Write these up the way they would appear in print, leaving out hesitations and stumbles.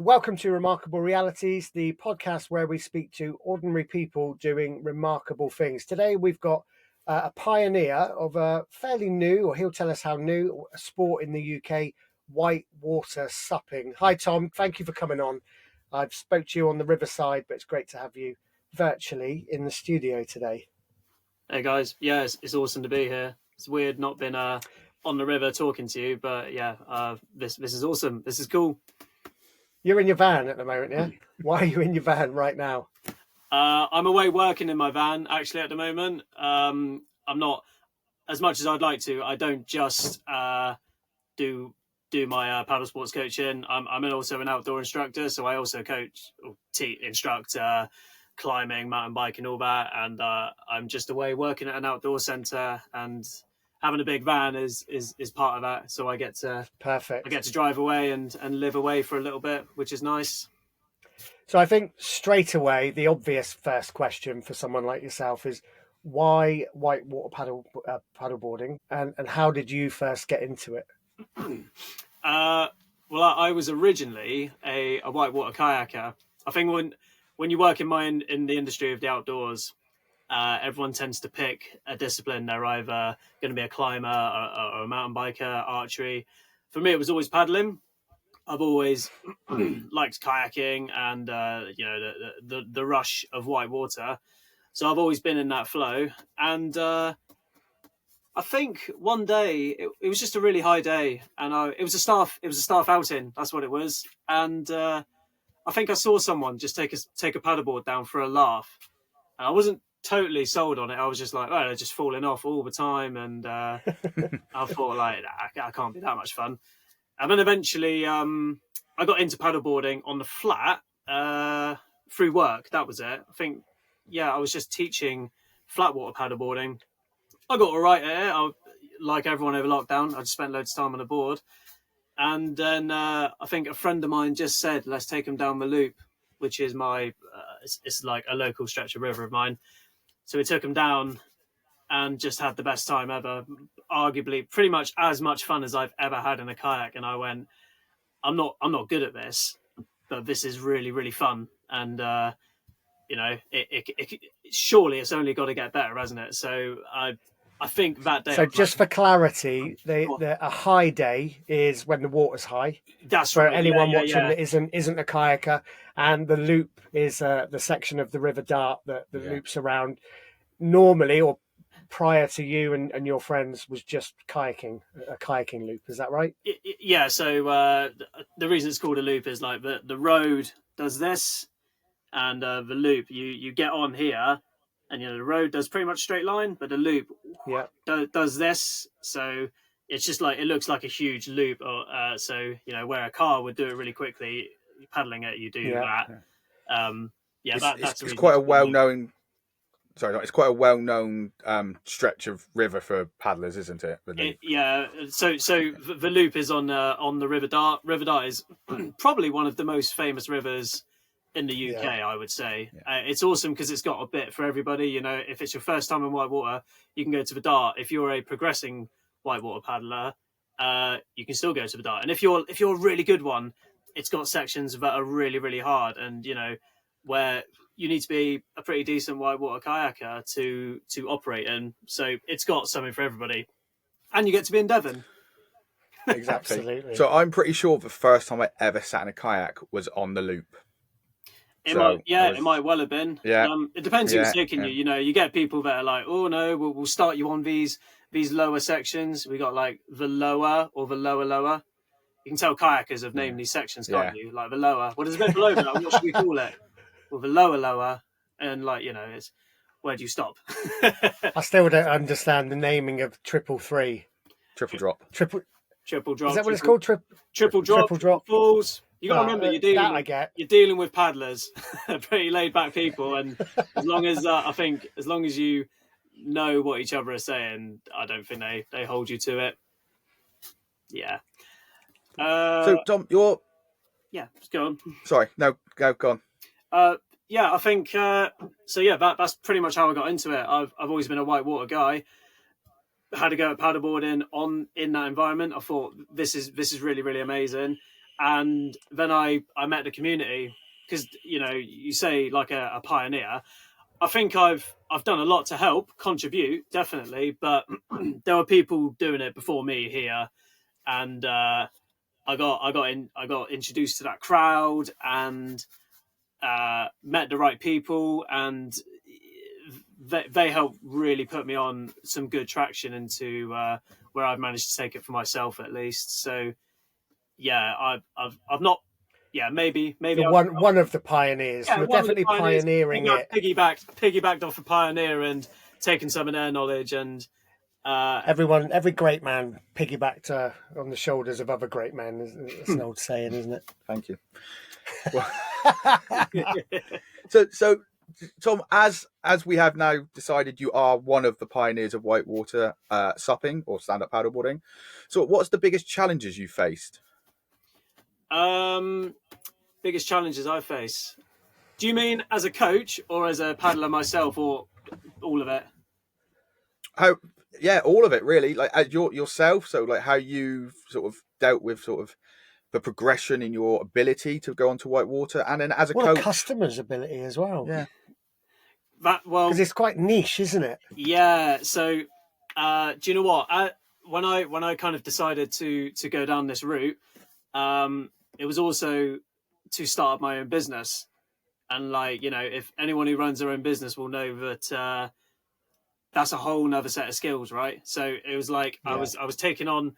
Welcome to Remarkable Realities, the podcast where we speak to ordinary people doing remarkable things. Today we've got a pioneer of a fairly new, or he'll tell us how new, a sport in the UK, whitewater supping. Hi Tom, thank you for coming on. I've spoke to you on the riverside, but it's great to have you virtually in the studio today. Hey guys, yeah, it's awesome to be here. It's weird not being on the river talking to you, but yeah, this is awesome. This is cool. You're in your van at the moment, yeah? Why are you in your van right now? I'm away working in my van actually at the moment. I'm not, as much as I'd like to. I don't just do my paddle sports coaching. I'm also an outdoor instructor, so I also coach or instruct climbing, mountain biking, all that. And I'm just away working at an outdoor centre, and having a big van is part of that. So I get to drive away and live away for a little bit, which is nice. So I think straight away, the obvious first question for someone like yourself is why whitewater paddleboarding, and how did you first get into it? Well, I was originally a whitewater kayaker. I think when you work in the industry of the outdoors, everyone tends to pick a discipline. They're either going to be a climber or a mountain biker, archery. For me, it was always paddling. I've always liked kayaking and the rush of white water. So I've always been in that flow. And I think one day it was just a really high day, and it was a staff outing. That's what it was. And I think I saw someone just take a paddleboard down for a laugh, and I wasn't totally sold on it. I was just like, oh, they're just falling off all the time, and I thought like, I can't be that much fun. And then eventually I got into paddleboarding on the flat through work. That was it. I think, I was just teaching flat water paddleboarding. I got all right at it. Like everyone over lockdown, I just spent loads of time on the board. And then I think a friend of mine just said, let's take them down the loop, which is my, it's like a local stretch of river of mine. So we took them down and just had the best time ever. Arguably, pretty much as much fun as I've ever had in a kayak. And I went, I'm not good at this, but this is really, really fun. And surely it's only got to get better, hasn't it? So I think that day. So just for clarity, a high day is when the water's high. That's for right. anyone watching that isn't a kayaker, and the loop is the section of the River Dart that loops around. Normally, or prior to you and your friends, was just a kayaking loop. Is that right? Yeah. So the reason it's called a loop is like the road does this, and the loop you get on here. And, the road does pretty much straight line, but the loop does this. So it's just like, it looks like a huge loop. Or so, where a car would do it really quickly, paddling it, you do that. It's quite a well-known... Sorry, it's quite a well-known stretch of river for paddlers, isn't it? So the loop is on the River Dart. River Dart is probably one of the most famous rivers in the UK, I would say. It's awesome because it's got a bit for everybody. If it's your first time in whitewater, you can go to the Dart. If you're a progressing whitewater paddler, you can still go to the Dart. And if you're a really good one, it's got sections that are really, really hard, and where you need to be a pretty decent whitewater kayaker to operate in. So it's got something for everybody, and you get to be in Devon. Exactly. Absolutely. So I'm pretty sure the first time I ever sat in a kayak was on the loop. It might well have been. Yeah. It depends who's taking you. You get people that are like, oh no, we'll start you on these lower sections. We got like the lower or the lower. You can tell kayakers have named these sections, can't you? Like the lower. What is a bit below that? What should we call it? Well, the lower, and it's where do you stop? I still don't understand the naming of triple three. Triple drop. Triple drop. Is that what it's called? Triple drop. Falls. You got to remember, you're dealing with paddlers, pretty laid back people, and as long as you know what each other are saying, I don't think they hold you to it. Yeah. So Tom, go on. Sorry, no, go on. I think that's pretty much how I got into it. I've always been a whitewater guy. Had to go at paddleboarding in that environment. I thought this is really, really amazing. And then I met the community, because, you say like a pioneer. I think I've done a lot to help contribute, definitely, but there were people doing it before me here, and I got introduced to that crowd, and met the right people, and they helped really put me on some good traction into where I've managed to take it for myself, at least. So yeah, I've not. Yeah, maybe One of the pioneers. yeah, You're one of the definitely pioneers. pioneering it. Piggybacked off a pioneer and taken some of their knowledge, and Every great man piggybacked on the shoulders of other great men. It's an old saying, isn't it? Thank you. Well, so Tom, as we have now decided you are one of the pioneers of whitewater supping or stand-up paddleboarding, so what's the biggest challenges you faced? Biggest challenges I face. Do you mean as a coach or as a paddler myself, or all of it? All of it really. Like as yourself, so like how you sort of dealt with sort of the progression in your ability to go onto whitewater, and then as a coach, a customer's ability as well. Yeah, because it's quite niche, isn't it? Yeah. So, do you know what? When I kind of decided to go down this route, it was also to start up my own business, and if anyone who runs their own business will know that that's a whole nother set of skills, right? So it was like I was taking on.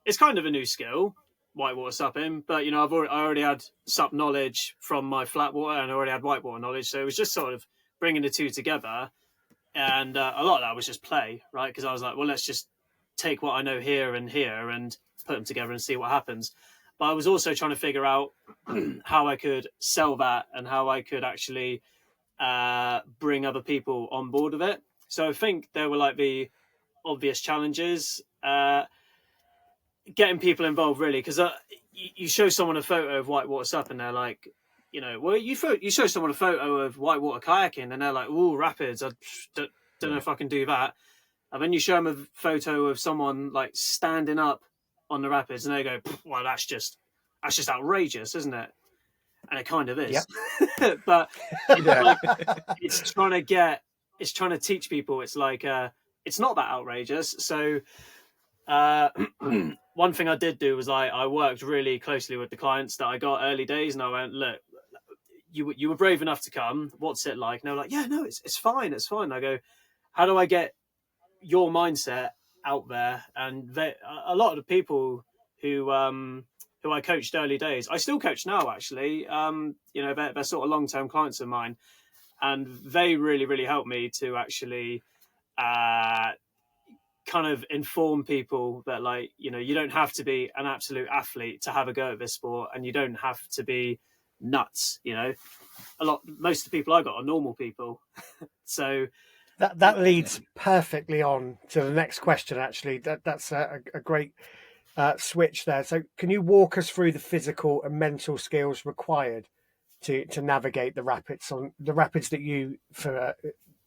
It's kind of a new skill, whitewater supping, but I already had sup knowledge from my flat water, and I already had whitewater knowledge, so it was just sort of bringing the two together, and a lot of that was just play, right? Because I was like, well, let's just take what I know here and put them together and see what happens. But I was also trying to figure out how I could sell that and how I could actually bring other people on board with it. So I think there were like the obvious challenges, getting people involved, really, because you show someone a photo of whitewater sup and they're like, well, you show someone a photo of whitewater kayaking and they're like, "Ooh, rapids! I don't know if I can do that." And then you show them a photo of someone like standing up on the rapids, and they go, "Well, that's just outrageous, isn't it?" And it kind of is. Yep. But it's trying to teach people. It's like it's not that outrageous. So one thing I did do was I worked really closely with the clients that I got early days, and I went, "Look, you were brave enough to come. What's it like?" And they were like, "Yeah, no, it's fine, it's fine." I go, "How do I get your mindset out there?" And a lot of the people who I coached early days, I still coach now, actually. They're sort of long-term clients of mine, and they really, really helped me to actually kind of inform people that, like, you don't have to be an absolute athlete to have a go at this sport, and you don't have to be nuts. Most of the people I got are normal people. So that leads perfectly on to the next question. Actually, that's a great switch there. So can you walk us through the physical and mental skills required to navigate the rapids that you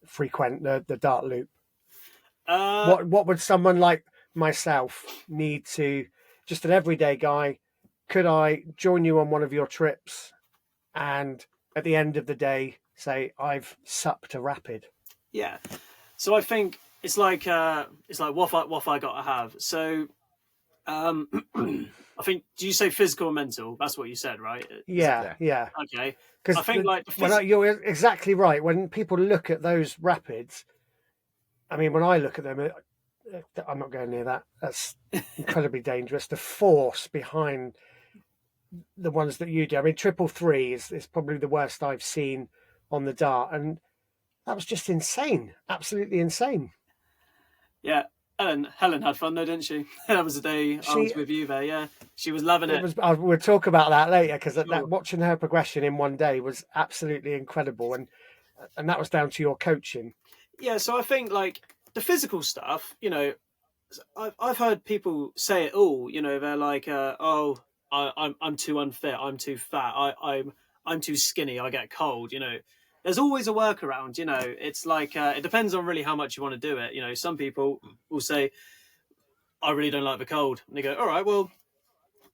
frequent, the Dart Loop? What would someone like myself need to, just an everyday guy, could I join you on one of your trips and at the end of the day say I've supped a rapid? Yeah. So I think it's like what I got to have. So I think, do you say physical or mental? That's what you said, right? Yeah. Okay. Because I think you're exactly right. When people look at those rapids, I mean, when I look at them, I'm not going near that. That's incredibly dangerous. The force behind the ones that you do. I mean, 333 is probably the worst I've seen on the Dart, and that was just insane. Absolutely insane. Yeah. Helen had fun though, didn't she? That was the day I was with you there. Yeah, she was loving it. We'll talk about that later, because that watching her progression in one day was absolutely incredible, and that was down to your coaching. Yeah, so I think like the physical stuff, I've heard people say it all. They're like, "Oh, I'm too unfit. I'm too fat. I'm too skinny. I get cold." There's always a workaround. It's like it depends on really how much you want to do it. Some people will say, "I really don't like the cold," and they go, "All right, well,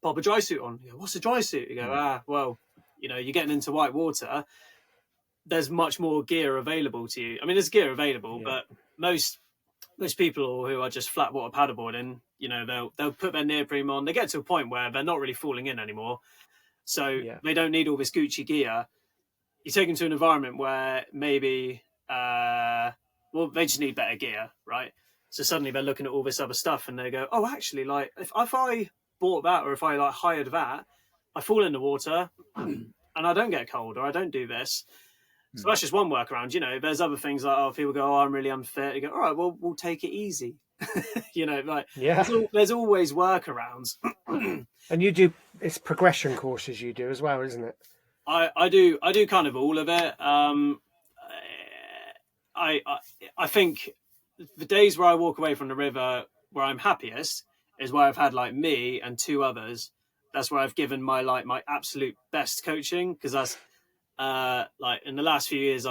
pop a dry suit on. You go, what's a dry suit? You go, well, you know, you're getting into white water. There's much more gear available to you. I mean, there's gear available, but most people who are just flat water paddleboarding, you know, they'll put their neoprene on. They get to a point where they're not really falling in anymore, so they don't need all this Gucci gear. You take them to an environment where maybe, they just need better gear, right? So suddenly they're looking at all this other stuff and they go, oh, actually, like if I bought that, or if I like hired that, I fall in the water and I don't get cold, or I don't do this. So that's just one workaround. You know, there's other things like, people go, oh, I'm really unfit. You go, all right, well, we'll take it easy. You know, like there's always workarounds. And you do, it's progression courses you do as well, isn't it? I do kind of all of it. I think the days where I walk away from the river where I'm happiest is where I've had like me and two others. That's where I've given my absolute best coaching, because that's like in the last few years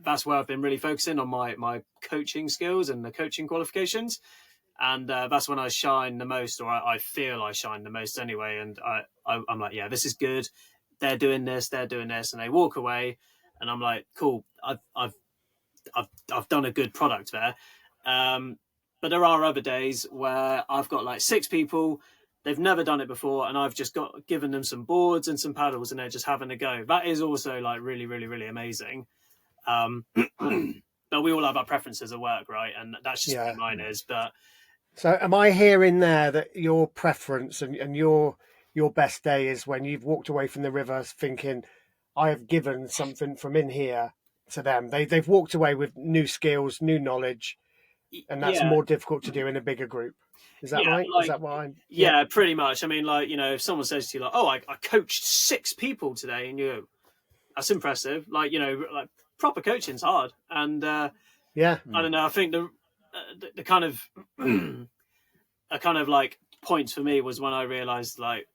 that's where I've been really focusing on my coaching skills and the coaching qualifications, and that's when I shine the most, or I feel I shine the most anyway. And I'm like, yeah, this is good. They're doing this, and they walk away, and I'm like, cool. I've done a good product there. But there are other days where I've got like 6 people, they've never done it before, and I've just given them some boards and some paddles, and they're just having a go. That is also like really, really, really amazing. But we all have our preferences at work, right? And that's just what mine is. But so am I hearing there that your preference and your best day is when you've walked away from the river thinking, I have given something from in here to them. They've walked away with new skills, new knowledge, and that's more difficult to do in a bigger group. Is that right? Like, is that what I'm? Yeah, pretty much. I mean, like, you know, if someone says to you like, oh, I coached 6 people today, and you go, that's impressive. Like, you know, like proper coaching's hard. And I don't know. I think the kind of a kind of like point for me was when I realized, like,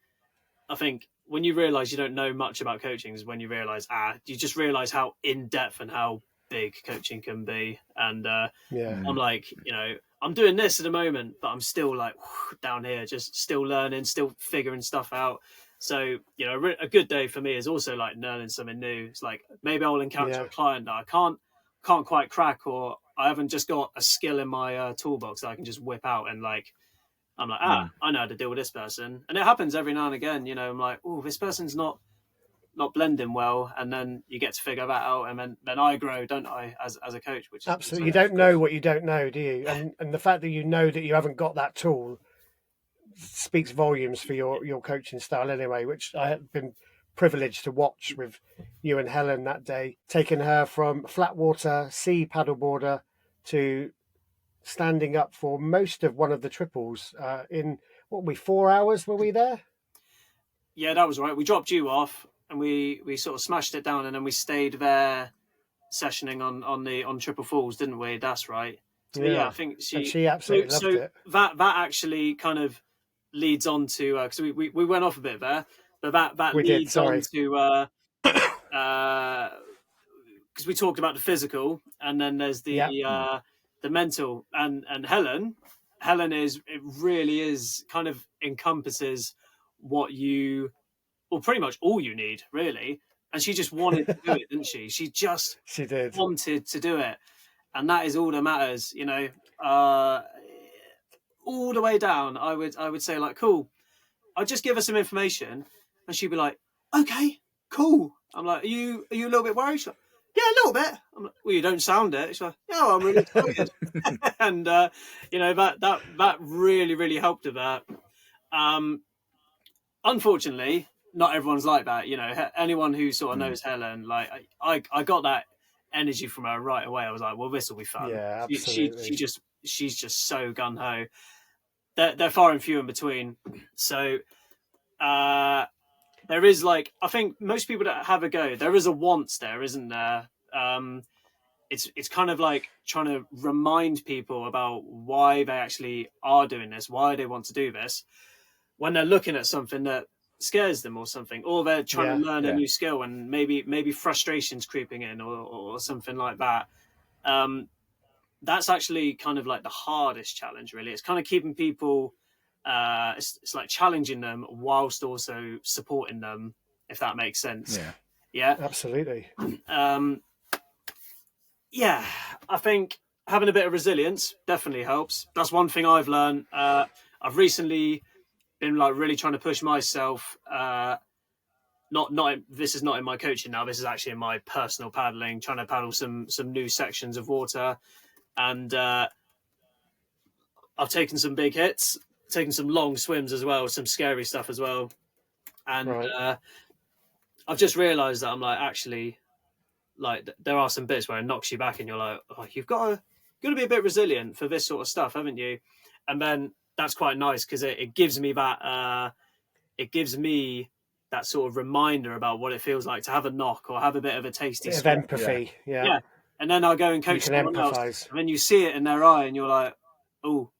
I think when you realize you don't know much about coaching is when you realize, you just realize how in depth and how big coaching can be. And I'm like, you know, I'm doing this at the moment, but I'm still like down here, just still learning, still figuring stuff out. So, you know, a good day for me is also like learning something new. It's like maybe I'll encounter a client that I can't quite crack, or I haven't just got a skill in my toolbox that I can just whip out, and like I'm like, I know how to deal with this person. And it happens every now and again, you know, I'm like, oh, this person's not blending well, and then you get to figure that out, and then I grow, don't I, as a coach? Which absolutely, you don't know what you don't know, do you? And the fact that you know that you haven't got that tool speaks volumes for your coaching style anyway, which I have been privileged to watch with you and Helen that day, taking her from flat water sea paddleboarder to standing up for most of one of the triples in 4 hours were we there? Yeah, that was right. We dropped you off and we sort of smashed it down, and then we stayed there sessioning on triple falls, didn't we? That's right. So, I think she absolutely loved it. That actually kind of leads on to because we went off a bit there, but that leads on to because we talked about the physical, and then there's the mental, and Helen it really is kind of encompasses what you, well, pretty much all you need, really. And she just wanted to do it, didn't she? She did wanted to do it, and that is all that matters, you know. All the way down, I would say, like, cool, I'd just give her some information, and she'd be like, okay, cool. I'm like, are you a little bit worried? She's like, yeah, a little bit. I'm like, well, you don't sound it. She's like, yeah, I'm really excited. And you know, that really, really helped with that. Unfortunately, not everyone's like that. You know, anyone who sort of knows Helen, like I got that energy from her right away. I was like, well, this will be fun. Yeah, absolutely. She's just so gung ho. They're far and few in between. So there is, like, I think most people that have a go, there is a want there, isn't there? It's kind of like trying to remind people about why they actually are doing this, why they want to do this, when they're looking at something that scares them or something, or they're trying to learn a new skill, and maybe frustration's creeping in or something like that. That's actually kind of like the hardest challenge, really. It's kind of keeping people it's like challenging them whilst also supporting them, if that makes sense. Yeah. Absolutely. Yeah, I think having a bit of resilience definitely helps. That's one thing I've learned. I've recently been like really trying to push myself. This is not in my coaching now. This is actually in my personal paddling, trying to paddle some new sections of water, and I've taken some big hits, taken some long swims as well, some scary stuff as well, and I've just realised that I'm like, actually, like there are some bits where it knocks you back, and you're like, oh, you've got to be a bit resilient for this sort of stuff, haven't you? And then that's quite nice because it gives me that sort of reminder about what it feels like to have a knock or have a bit of a tasty bit of swim. empathy. Yeah. And then I'll go and coach someone else, and then you see it in their eye, and you're like, oh,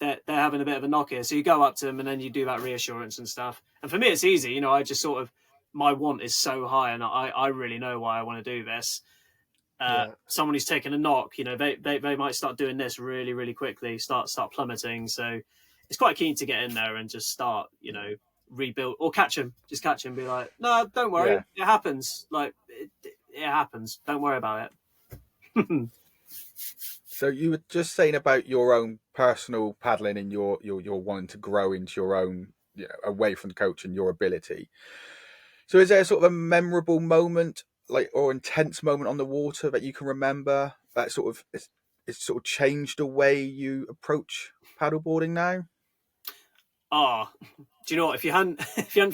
they're having a bit of a knock here. So you go up to them, and then you do that reassurance and stuff. And for me, it's easy. You know, I just sort of, my want is so high, and I really know why I want to do this. Someone who's taken a knock, you know, they might start doing this really, really quickly, start plummeting. So it's quite keen to get in there and just start, you know, rebuild or catch him, be like, no, don't worry, it happens. Like it happens. Don't worry about it. So you were just saying about your own personal paddling and your wanting to grow into your own, you know, away from coaching, your ability. So is there sort of a memorable moment, like, or intense moment on the water that you can remember that sort of it's sort of changed the way you approach paddleboarding now? Do you know what? If you hadn't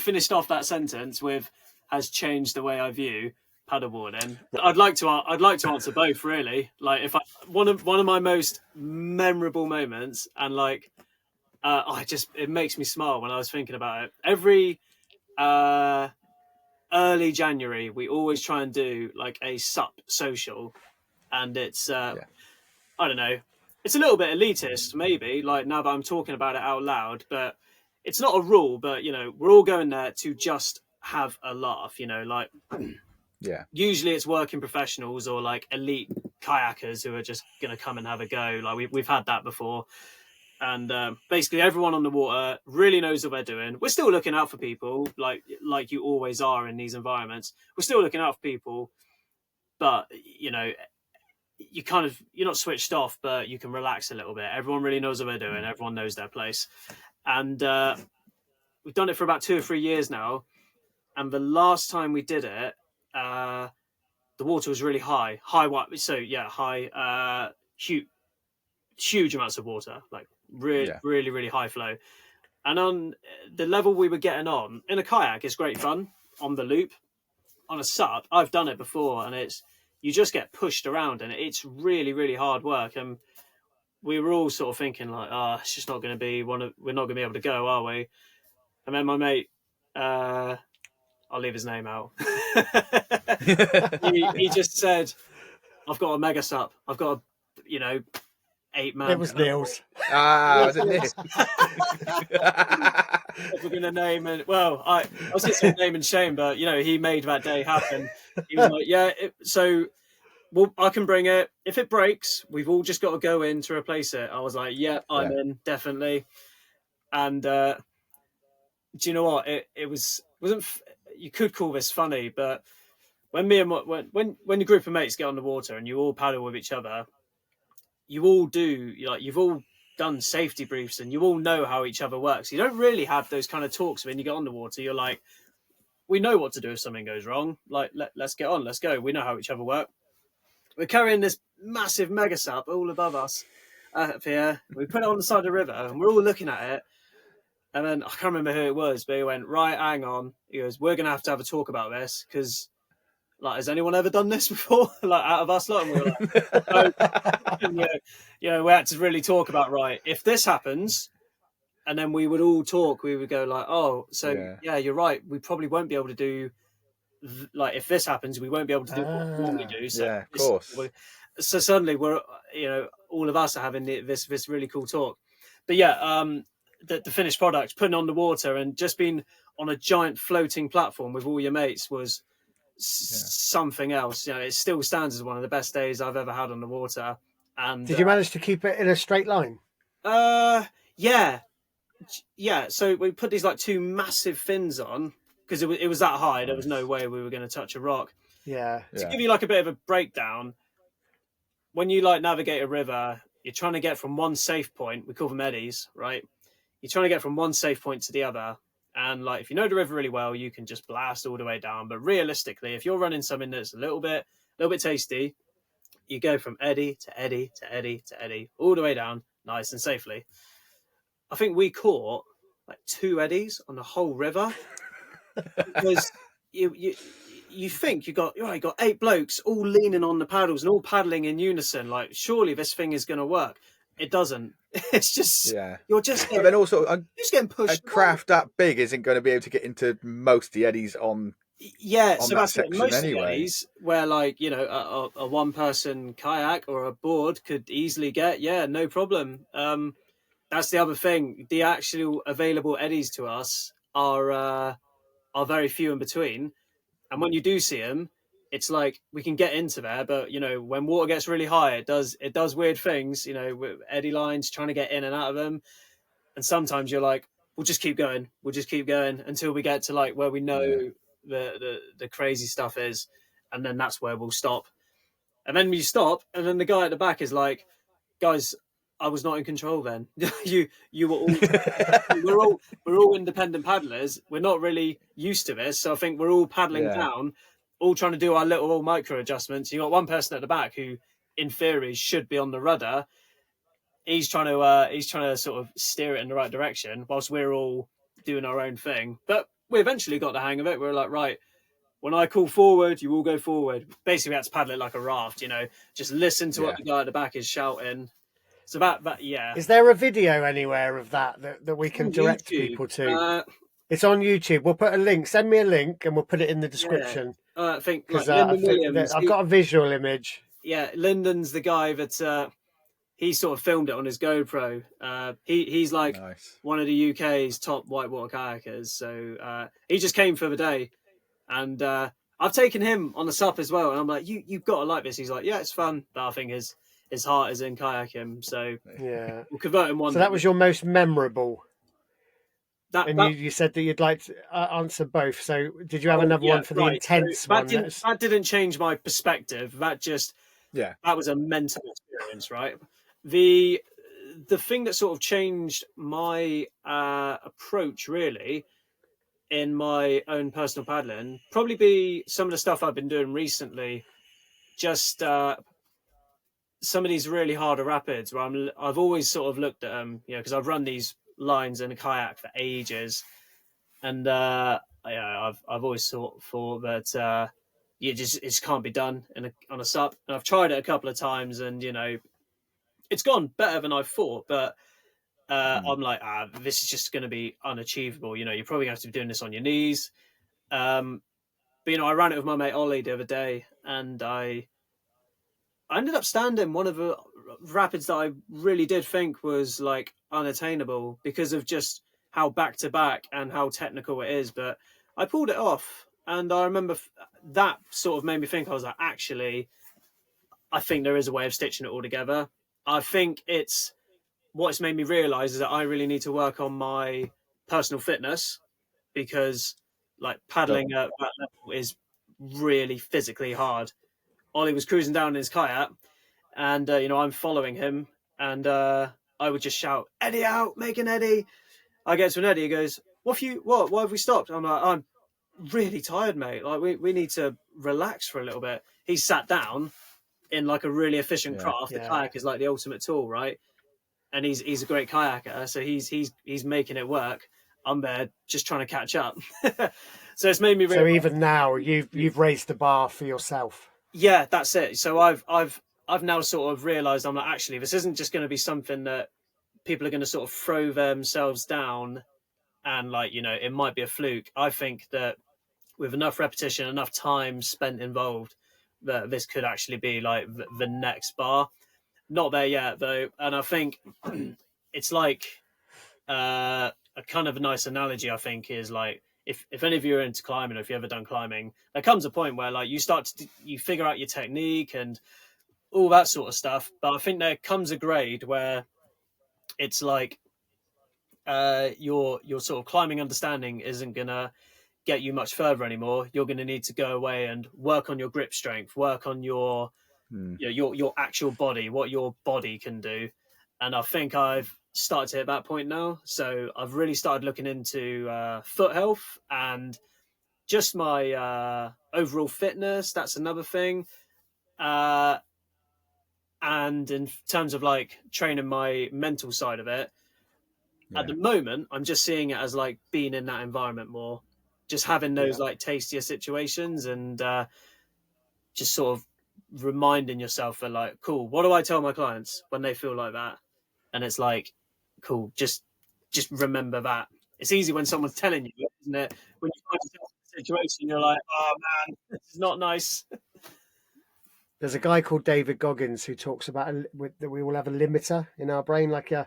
finished off that sentence with "has changed the way I view paddleboarding," I'd like to answer both, really. Like, one of my most memorable moments, and like, it makes me smile when I was thinking about it. Every early January, we always try and do like a SUP social, and it's I don't know, it's a little bit elitist maybe, like now that I'm talking about it out loud, but it's not a rule. But you know, we're all going there to just have a laugh, you know, like usually it's working professionals or like elite kayakers who are just gonna come and have a go. Like we've had that before. And basically everyone on the water really knows what they're doing. We're still looking out for people, like you always are in these environments. We're still looking out for people, but you know, you're not switched off, but you can relax a little bit. Everyone really knows what they're doing. Everyone knows their place. And we've done it for about 2 or 3 years now. And the last time we did it, the water was really high. Huge amounts of water, like really high flow. And on the level we were getting on in a kayak, it's great fun on the loop. On a SUP, I've done it before, and you just get pushed around, and it's really hard work. And we were all sort of thinking like, it's just not going to be we're not going to be able to go, are we? And then my mate, I'll leave his name out. he just said, I've got a mega SUP. I've got a, 8-man. It was Neil's. Was it Neil? If we're going to name it, well, I was going to say name and shame, but he made that day happen. He was like, I can bring it. If it breaks, we've all just got to go in to replace it. I was like, I'm in, definitely. And do you know what? It wasn't. You could call this funny, but when the group of mates get on the water and you all paddle with each other, you all do, you've all done safety briefs and you all know how each other works. You don't really have those kind of talks when you get on the water. You're like, we know what to do if something goes wrong. Like, let's get on, let's go. We know how each other work. We're carrying this massive mega SUP all above us up here. We put it on the side of the river and we're all looking at it. And then I can't remember who it was, but he went, right, hang on. He goes, we're going to have a talk about this because, like, has anyone ever done this before? Like, out of us lot? And we were like, oh. We had to really talk about, right, if this happens, and then we would all talk, we would go like, oh, so you're right. We probably won't be able to do, like, if this happens, we won't be able to do what we normally do. So of course. So suddenly we're, all of us are having this really cool talk. But the finished product, putting on the water and just being on a giant floating platform with all your mates was something else. It still stands as one of the best days I've ever had on the water. And did you manage to keep it in a straight line? Yeah, Yeah, so we put these like two massive fins on because it was that high. There was no way we were going to touch a rock. Yeah. To give you like a bit of a breakdown, when you like navigate a river, you're trying to get from one safe point. We call them eddies, right? You're trying to get from one safe point to the other. And like, if you know the river really well, you can just blast all the way down. But realistically, if you're running something that's a little bit tasty, you go from eddy to eddy to eddy to eddy, all the way down, nice and safely. I think we caught like 2 eddies on the whole river because you think you got 8 blokes all leaning on the paddles and all paddling in unison. Like, surely this thing is going to work. It doesn't. It's just you're just but then also getting pushed. A craft that big isn't going to be able to get into most of the eddies on. Yeah, on so that that's section most anyway. eddies where like a one-person kayak or a board could easily get. Yeah, no problem. That's the other thing. The actual available eddies to us are very few in between. And when you do see them, it's like we can get into there, but when water gets really high, it does weird things. With eddy lines, trying to get in and out of them, and sometimes you're like, we'll just keep going until we get to like where we know the crazy stuff is, and then that's where we'll stop. And then you stop, and then the guy at the back is like, guys, I was not in control then. you were all we're all independent paddlers. We're not really used to this, so I think we're all paddling down, all trying to do our little micro adjustments. You got one person at the back who, in theory, should be on the rudder. He's trying to sort of steer it in the right direction, whilst we're all doing our own thing. But we eventually got the hang of it. We were like, right, when I call forward, you all go forward. Basically, we had to paddle it like a raft. Just listen to what the guy at the back is shouting. So that yeah. Is there a video anywhere of that we can direct people to? It's on YouTube. We'll put a link. Send me a link, and we'll put it in the description. I think because Lyndon Williams. I've got a visual image. Yeah, Lyndon's the guy that he sort of filmed it on his GoPro. He's like one of the UK's top whitewater kayakers. So he just came for the day, and I've taken him on the SUP as well. And I'm like, you've got to like this. He's like, yeah, it's fun, but I think his heart is in kayaking, so yeah, we'll convert him one. So that was your most memorable. You said that you'd like to answer both. So did you have another one for the intense one? That didn't change my perspective. That was a mental experience, right? The thing that sort of changed my approach really in my own personal paddling probably be some of the stuff I've been doing recently. Just some of these really harder rapids where I've always sort of looked at them, because I've run these lines in a kayak for ages, and I've always thought that it just can't be done on a SUP. And I've tried it a couple of times, and it's gone better than I thought, but I'm like, this is just going to be unachievable. You're probably going to have to be doing this on your knees. But I ran it with my mate Ollie the other day, and I ended up standing one of the rapids that I really did think was like unattainable because of just how back to back and how technical it is. But I pulled it off, and I remember that sort of made me think. I was like, actually, I think there is a way of stitching it all together. I think what's made me realize is that I really need to work on my personal fitness, because like paddling at that level is really physically hard. Ollie was cruising down in his kayak, and I'm following him, and I would just shout, "Eddy out, make an eddy." I get to an eddy, he goes, Why have we stopped? I'm like, I'm really tired, mate. Like we need to relax for a little bit. He sat down in like a really efficient craft. The kayak is like the ultimate tool, right? And he's a great kayaker, so he's making it work. I'm there just trying to catch up. So it's made me realize. So even now you've raised the bar for yourself. Yeah, that's it. So I've now sort of realised, I'm like, actually, this isn't just going to be something that people are going to sort of throw themselves down and like, it might be a fluke. I think that with enough repetition, enough time spent involved, that this could actually be like the next bar. Not there yet though. And I think it's like a kind of a nice analogy, I think, is like, if any of you are into climbing, or if you've ever done climbing, there comes a point where like you figure out your technique and all that sort of stuff. But I think there comes a grade where it's like your sort of climbing understanding isn't gonna get you much further anymore. You're going to need to go away and work on your grip strength, work on your your actual body, what your body can do. And I think I've started to hit that point now. So I've really started looking into foot health and just my overall fitness. That's another thing. And in terms of like training my mental side of it, at the moment, I'm just seeing it as like being in that environment more, just having those like tastier situations and just sort of reminding yourself that like, cool, what do I tell my clients when they feel like that? And it's like, cool, just remember that. It's easy when someone's telling you, isn't it? When you find yourself in a situation, you're like, oh man, this is not nice. There's a guy called David Goggins who talks about that we all have a limiter in our brain, like a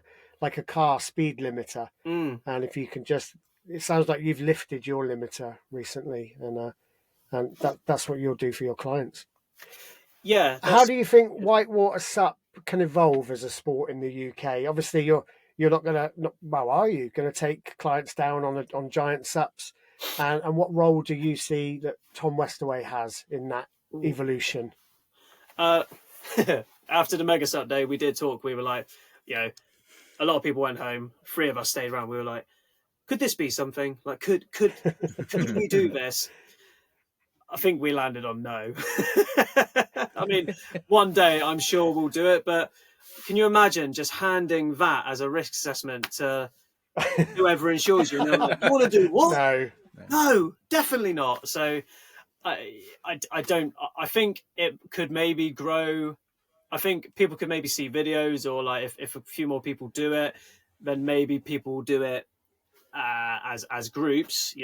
car speed limiter. And if you can just, it sounds like you've lifted your limiter recently, and that's what you'll do for your clients. Yeah. How do you think whitewater SUP can evolve as a sport in the UK? Obviously, you're not going to. Well, are you going to take clients down on giant SUPs? And what role do you see that Tom Westaway has in that evolution? After the Mega SUP day, we did talk. We were like, a lot of people went home. 3 of us stayed around. We were like, could this be something? Like, could we do this? I think we landed on no. I mean, one day I'm sure we'll do it, but can you imagine just handing that as a risk assessment to whoever insures you? And they're like, you want to do what? No, definitely not. So I don't. I think it could maybe grow. I think people could maybe see videos, or like if a few more people do it, then maybe people will do it as groups,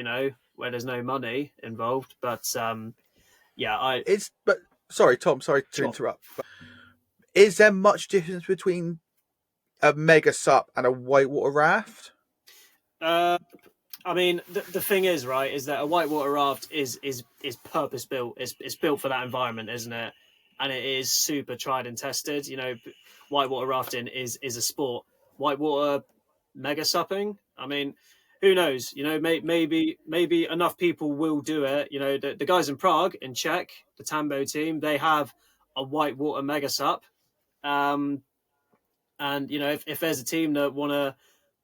where there's no money involved. But But sorry, Tom, sorry to interrupt. But is there much difference between a Mega SUP and a whitewater raft? I mean, the thing is, right, is that a whitewater raft is purpose built. It's built for that environment, isn't it? And it is super tried and tested. Whitewater rafting is a sport. Whitewater mega supping, I mean, who knows? Maybe enough people will do it. The guys in Prague, in Czech, the Tambo team, they have a whitewater mega sup. And if there's a team that want to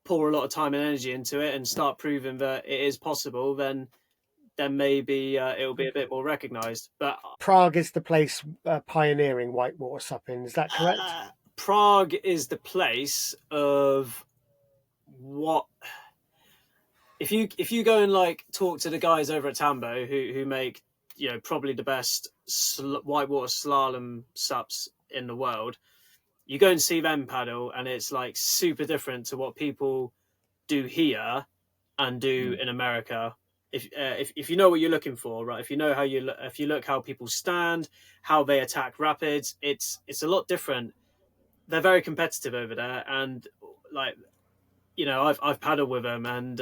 pour a lot of time and energy into it and start proving that it is possible, then maybe it'll be a bit more recognised. But Prague is the place pioneering whitewater supping. Is that correct? Prague is the place of what. If you go and like talk to the guys over at Tambo who make probably the best whitewater slalom sups in the world, you go and see them paddle, and it's like super different to what people do here and do in America. If you know what you're looking for, right? If you know if you look how people stand, how they attack rapids, it's a lot different. They're very competitive over there, and like I've paddled with them, and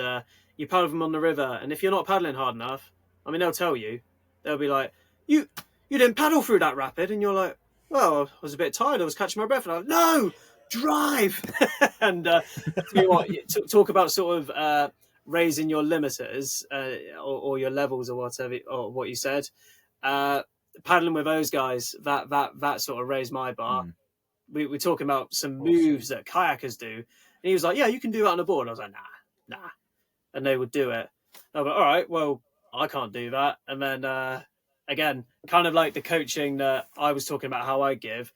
you paddle them on the river, and if you're not paddling hard enough, I mean, they'll tell you. They'll be like, you didn't paddle through that rapid, and you're like, well, I was a bit tired, I was catching my breath, and I'm like, no, drive. And talk about sort of raising your limiters or your levels or whatever, or what you said. Paddling with those guys, that sort of raised my bar. We're talking about some moves that kayakers do, and he was like, yeah, you can do that on a board. I was like, nah. And they would do it. I was like, all right, well, I can't do that. And then again, kind of like the coaching that I was talking about, how I give,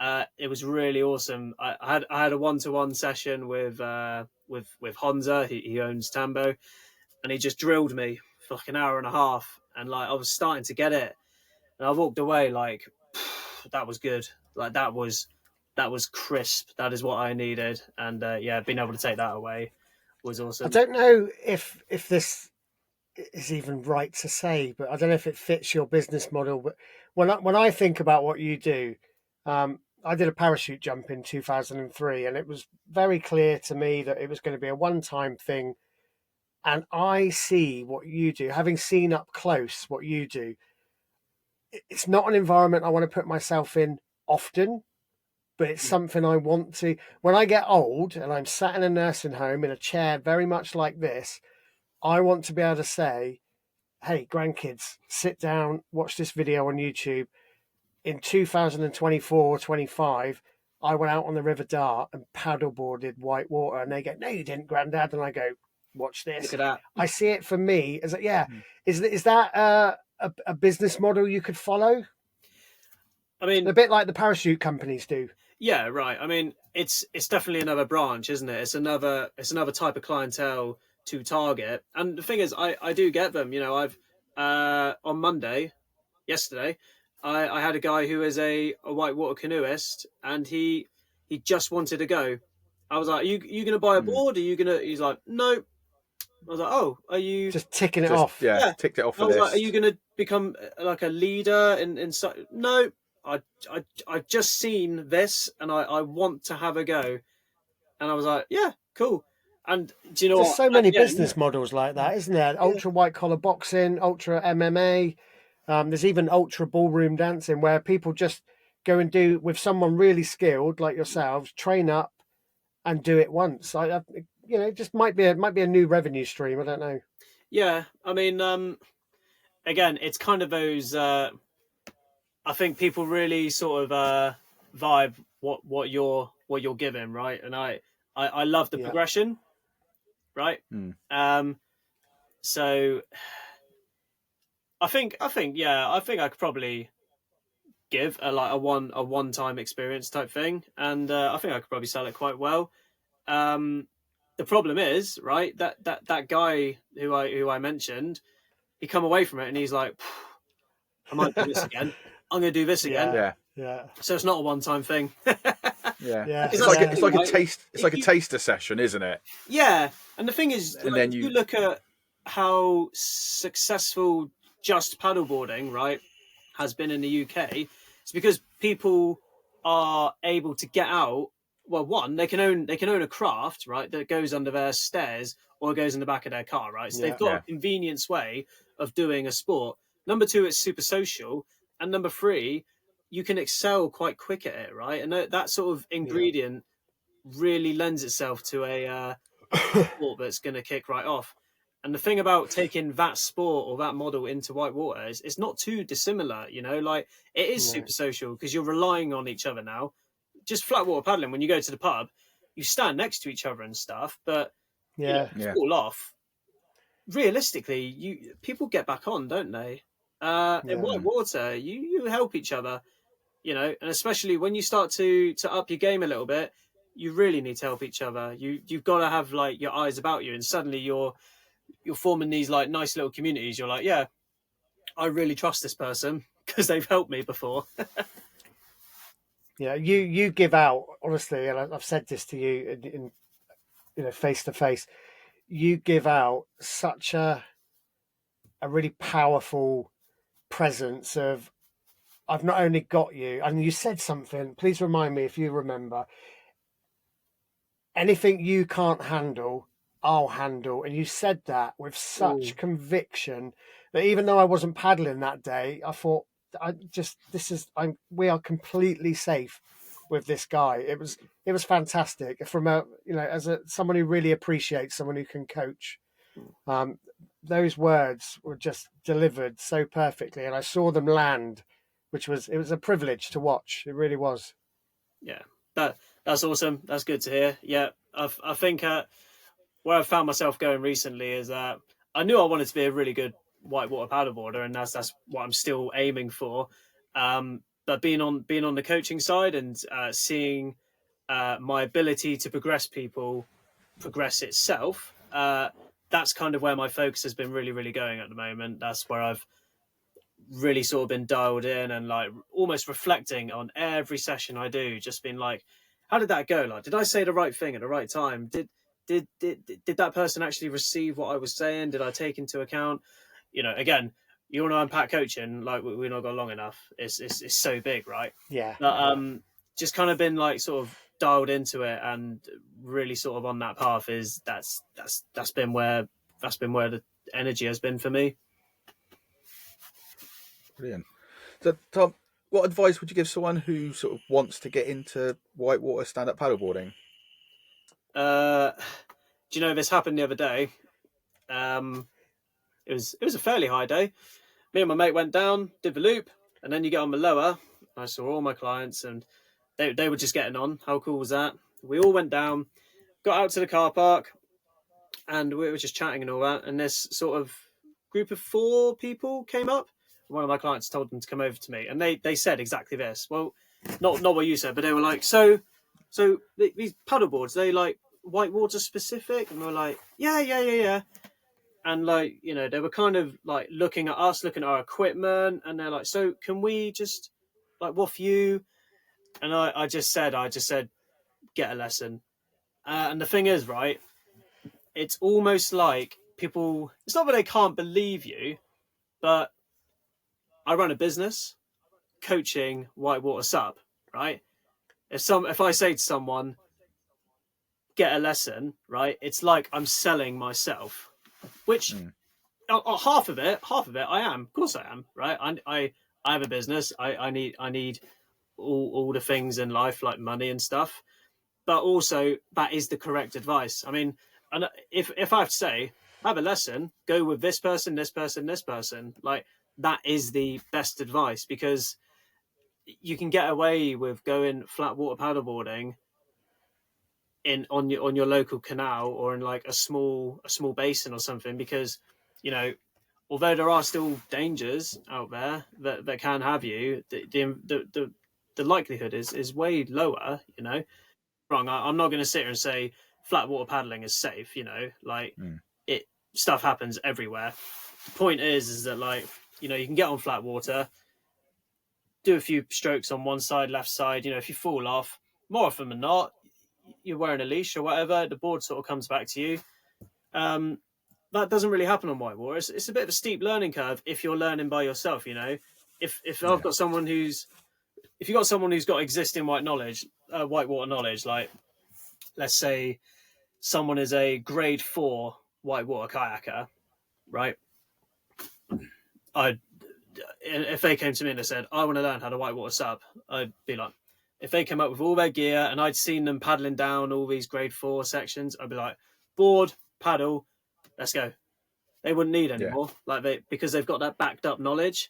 it was really awesome. I had a 1-to-1 session with Honza. He owns Tambo, and he just drilled me for like an hour and a half, and like I was starting to get it, and I walked away like, that was good. Like that was crisp. That is what I needed, and being able to take that away was awesome. I don't know if this is even right to say, but I don't know if it fits your business model. But when I think about what you do, I did a parachute jump in 2003, and it was very clear to me that it was going to be a one-time thing. And I see what you do, having seen up close what you do. It's not an environment I want to put myself in often. but it's something I want to. When I get old and I'm sat in a nursing home in a chair very much like this, I want to be able to say, hey, grandkids, sit down, watch this video on YouTube. In 2024 or 25, I went out on the River Dart and paddleboarded white water. And they go, no, you didn't, Grandad. And I go, watch this. Look at that. I see it for me as is that a business model you could follow? I mean, a bit like the parachute companies do. Yeah, right. I mean, it's definitely another branch, isn't it? It's another type of clientele to target. And the thing is, I do get them. You know, I've on Monday, yesterday, I had a guy who is a whitewater canoeist, and he just wanted to go. I was like, you going to buy a board? Are you going to? He's like, no. I was like, oh, are you just ticking it off? Yeah, ticked it off. I was like, are you going to become like a leader in no. I've just seen this and I want to have a go. And I was like, yeah, cool. And do you know There's what? so many business models like that, isn't there? Ultra white collar boxing, ultra MMA. There's even ultra ballroom dancing where people just go and do with someone really skilled like yourselves, train up and do it once. It just might be a new revenue stream. I don't know. Yeah, I mean, again, it's kind of those. I think people really sort of vibe what you're giving, right? And I love the progression, right? So I think I could probably give a one time experience type thing, and I think I could probably sell it quite well. The problem is, right, that guy who I mentioned, he come away from it and he's like, I might do this again. I'm going to do this again. Yeah. So it's not a one-time thing. Yeah. It's like a taste. It's like a taster session, isn't it? Yeah. And the thing is, and then you look at how successful just paddleboarding, right, has been in the UK. It's because people are able to get out. Well, one, they can own a craft, right, that goes under their stairs or goes in the back of their car, right? So they've got a convenience way of doing a sport. Number two, it's super social. And number three, you can excel quite quick at it, right? And that sort of ingredient really lends itself to a sport that's going to kick right off. And the thing about taking that sport or that model into whitewater is it's not too dissimilar, you know? Like, it is super social because you're relying on each other now. Just flat water paddling, when you go to the pub, you stand next to each other and stuff, but fall off. Realistically, people get back on, don't they? In whitewater, you help each other, you know, and especially when you start to up your game a little bit, you really need to help each other. You've got to have like your eyes about you, and suddenly you're forming these like nice little communities. You're like, yeah, I really trust this person because they've helped me before. Yeah, you give out, honestly, and I've said this to you in face to face. You give out such a really powerful presence of, I've not only got you, and you said something, please remind me if you remember, anything you can't handle, I'll handle. And you said that with such conviction that even though I wasn't paddling that day, I thought, we are completely safe with this guy. It was fantastic from someone who really appreciates someone who can coach. Those words were just delivered so perfectly, and I saw them land, it was a privilege to watch. It really was. Yeah, that's awesome. That's good to hear. Yeah, I think where I've found myself going recently is I knew I wanted to be a really good whitewater paddleboarder, and that's what I'm still aiming for. But being on the coaching side and seeing my ability to progress people progress itself, that's kind of where my focus has been really, really going at the moment. That's where I've really sort of been dialed in and like almost reflecting on every session I do, just being like, how did that go? Like, did I say the right thing at the right time? Did that person actually receive what I was saying? Did I take into account? You know, again, you want to unpack coaching, like we've not got long enough. It's so big, right? Yeah. But just kind of been like sort of dialed into it and really sort of on that path. That's been where the energy has been for me. Brilliant. So Tom, what advice would you give someone who sort of wants to get into whitewater stand-up paddleboarding? Do you know this happened the other day? It was a fairly high day. Me and my mate went down, did the loop, and then you get on the lower. I saw all my clients, and they were just getting on. How cool was that? We all went down, got out to the car park, and we were just chatting and all that. And this sort of group of 4 people came up. One of my clients told them to come over to me, and they said exactly this. Well, not what you said, but they were like, so these paddleboards, they like whitewater specific? And we were like, yeah. And like, you know, they were kind of like looking at us, looking at our equipment, and they're like, so can we just like waff you? And I just said, get a lesson. And the thing is, right, it's almost like people, it's not that they can't believe you, but I run a business coaching whitewater sup, right? If I say to someone, get a lesson, right, it's like I'm selling myself, which half of it I am, of course I am, right? I have a business. I need all the things in life, like money and stuff, but also that is the correct advice. I mean, and if I have to say, have a lesson, go with this person, like that is the best advice, because you can get away with going flat water paddleboarding on your local canal or in like a small basin or something, because, you know, although there are still dangers out there that can have you, the likelihood is way lower, you know. Wrong. I'm not going to sit here and say flat water paddling is safe, you know, like it stuff happens everywhere. The point is that, like, you know, you can get on flat water, do a few strokes on one side, left side, you know, if you fall off, more often than not, you're wearing a leash or whatever, the board sort of comes back to you. That doesn't really happen on whitewater. It's a bit of a steep learning curve if you're learning by yourself, you know. If I've got someone if you've got someone who's got existing whitewater knowledge, like let's say someone is a grade 4 whitewater kayaker, right? If they came to me and they said, I want to learn how to whitewater sup, I'd be like, if they came up with all their gear and I'd seen them paddling down all these grade 4 sections, I'd be like, board, paddle, let's go. They wouldn't need any more, because they've got that backed up knowledge.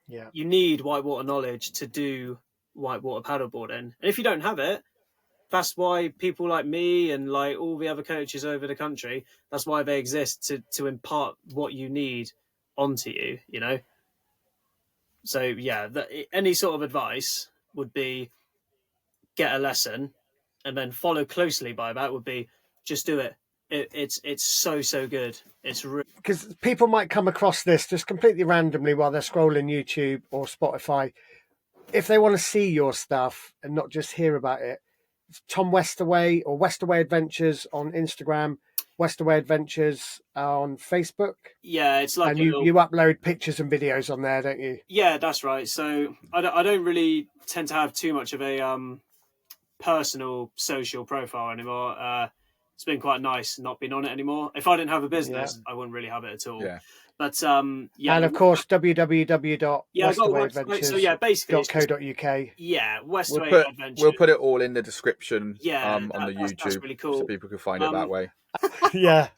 Yeah, you need whitewater knowledge to do whitewater paddleboarding, and if you don't have it, that's why people like me and like all the other coaches over the country, that's why they exist, to impart what you need onto you, you know. So yeah, any sort of advice would be get a lesson, and then follow closely by that would be just do it. It's so good. It's really, because people might come across this just completely randomly while they're scrolling YouTube or Spotify. If they want to see your stuff and not just hear about it, it's Tom Westaway or Westaway Adventures on Instagram, Westaway Adventures on Facebook. yeah, it's like And you upload pictures and videos on there, don't you? Yeah, that's right. So I don't really tend to have too much of a personal social profile anymore. It's been quite nice not being on it anymore. If I didn't have a business, I wouldn't really have it at all. Yeah. But yeah, and of course www.westawayadventures.co.uk. So yeah, basically, Westaway Adventures. We'll put it all in the description. Yeah, on the YouTube, that's really cool, so people can find it that way. Yeah.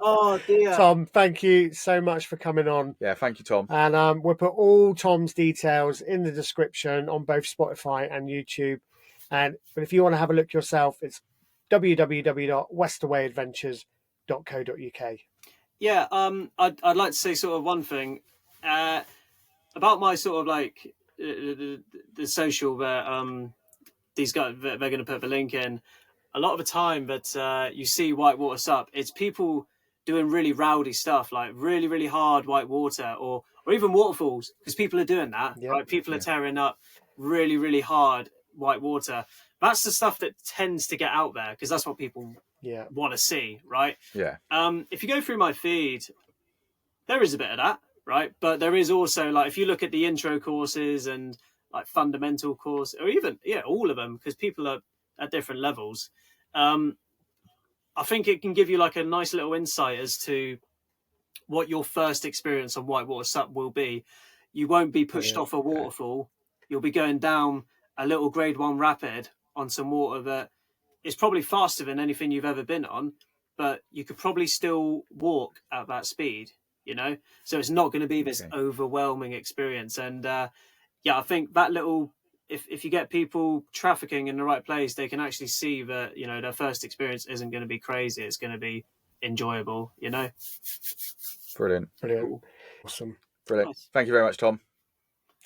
Oh dear, Tom, thank you so much for coming on. Yeah, thank you, Tom. And we'll put all Tom's details in the description on both Spotify and YouTube. But if you want to have a look yourself, it's www.westawayadventures.co.uk. Yeah, I'd like to say sort of one thing about my sort of like the social that these guys, they're going to put the link in. A lot of the time that you see whitewater sup, it's people doing really rowdy stuff, like really, really hard whitewater or even waterfalls, because people are doing that, right? People are tearing up really, really hard whitewater. That's the stuff that tends to get out there, because that's what people want to see, right? Yeah. If you go through my feed, there is a bit of that, right? But there is also, like, if you look at the intro courses and like fundamental course, or even all of them, because people are at different levels. I think it can give you like a nice little insight as to what your first experience on whitewater sup will be. you won't be pushed Brilliant. off a waterfall. You'll be going down a little grade 1 rapid on some water that is probably faster than anything you've ever been on, but you could probably still walk at that speed, you know? So it's not going to be this overwhelming experience. And yeah, I think that little, if you get people trafficking in the right place, they can actually see that, you know, their first experience isn't going to be crazy. It's going to be enjoyable, you know? Brilliant. Brilliant. Cool. Awesome. Brilliant. Nice. Thank you very much, Tom.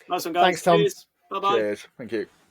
Nice one, guys. Thanks, Tom. Cheers. Bye-bye. Cheers. Thank you.